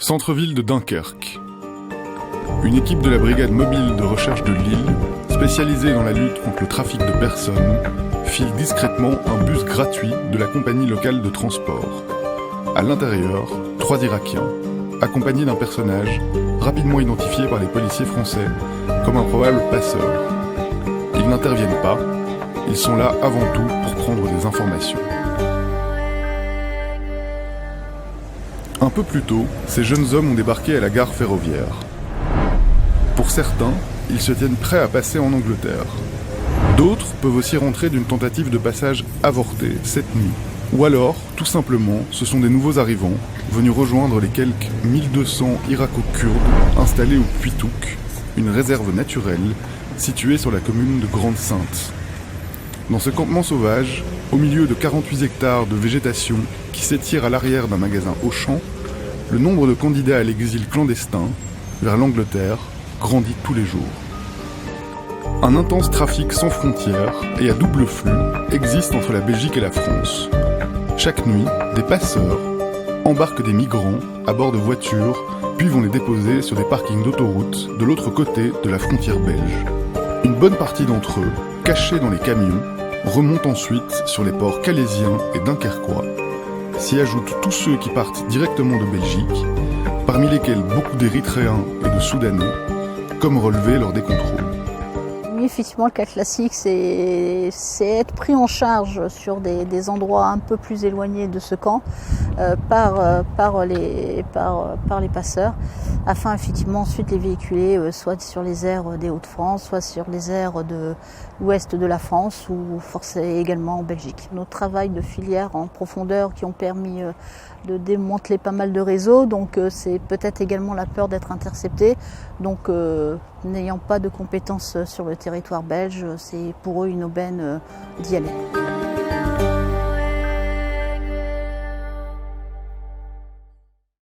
Centre-ville de Dunkerque. Une équipe de la brigade mobile de recherche de Lille, spécialisée dans la lutte contre le trafic de personnes, file discrètement un bus gratuit de la compagnie locale de transport. À l'intérieur, 3 Irakiens, accompagnés d'un personnage rapidement identifié par les policiers français comme un probable passeur. Ils n'interviennent pas, ils sont là avant tout pour prendre des informations. Un peu plus tôt, ces jeunes hommes ont débarqué à la gare ferroviaire. Pour certains, ils se tiennent prêts à passer en Angleterre. D'autres peuvent aussi rentrer d'une tentative de passage avortée cette nuit. Ou alors, tout simplement, ce sont des nouveaux arrivants, venus rejoindre les quelques 1200 Irako-Kurdes installés au Puitouk, une réserve naturelle située sur la commune de Grande-Synthe. Dans ce campement sauvage, au milieu de 48 hectares de végétation qui s'étire à l'arrière d'un magasin Auchan, le nombre de candidats à l'exil clandestin vers l'Angleterre grandit tous les jours. Un intense trafic sans frontières et à double flux existe entre la Belgique et la France. Chaque nuit, des passeurs embarquent des migrants à bord de voitures, puis vont les déposer sur des parkings d'autoroute de l'autre côté de la frontière belge. Une bonne partie d'entre eux, cachés dans les camions, remontent ensuite sur les ports calaisiens et dunkerquois. S'y ajoutent tous ceux qui partent directement de Belgique, parmi lesquels beaucoup d'Érythréens et de Soudanais, comme relevé lors des contrôles. Oui, effectivement, le cas classique, c'est être pris en charge sur des endroits un peu plus éloignés de ce camp par les passeurs, afin effectivement ensuite les véhiculer soit sur les aires des Hauts-de-France, soit sur les aires de l'ouest de la France ou forcément également en Belgique. Notre travail de filière en profondeur qui ont permis de démanteler pas mal de réseaux, donc c'est peut-être également la peur d'être intercepté. Donc n'ayant pas de compétences sur le territoire belge, c'est pour eux une aubaine d'y aller.